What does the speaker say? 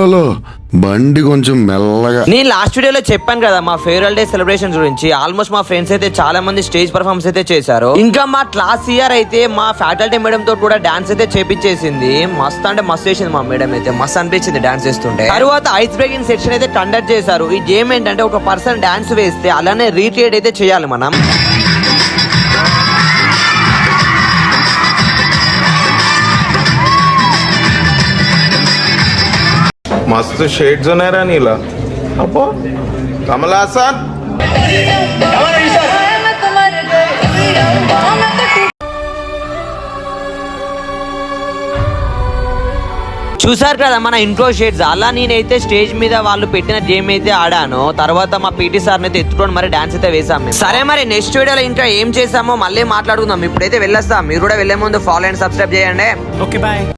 Hello బండి కొంచెం మెల్లగా. నేను లాస్ట్ వీడియోలో చెప్పాను కదా మా ఫేర్వెల్ డే సెలబ్రేషన్స్ గురించి. ఆల్మోస్ట్ మా ఫ్రెండ్స్ అయితే చాలా మంది స్టేజ్ పర్ఫార్మెన్స్ అయితే చేశారు. ఇంకా మా క్లాస్ ఇయర్ అయితే మా ఫ్యాకల్టీ మేడం తో కూడా డాన్స్ అయితే చేపించేసింది. మస్త్ అంటే మస్తు చేసింది మా మేడం అయితే. మస్తు అనిపించింది డాన్స్ చేస్తుంటే. తర్వాత ఐస్ బ్రేకింగ్ సెక్షన్ అయితే కండక్ట్ చేశారు. ఈ గేమ్ ఏంటంటే ఒక పర్సన్ డాన్స్ వేస్తే అలానే రీక్రియేట్ అయితే చేయాలి మనం. मस्त शेड्स नाही रा नीला अप्पो कमल हासन చూసారు కదా మన ఇంట్రో షేడ్స్. అలా నేనైతే స్టేజ్ మీద వాళ్ళు పెట్టిన గేమ్ అయితే ఆడాను. తర్వాత మా పీటీ సార్ అయితే ఎత్తుకొని మరి డాన్స్ అయితే వేసాం. సరే మరి నెక్స్ట్ వీడియోలో ఇంకా ఏం చేసామో మళ్ళీ మాట్లాడుకుందాం. ఇప్పుడైతే వెళ్ళొస్తాం. మీరు కూడా వెళ్లే ముందు ఫాలో అండ్ సబ్స్క్రైబ్ చేయండి. Okay bye.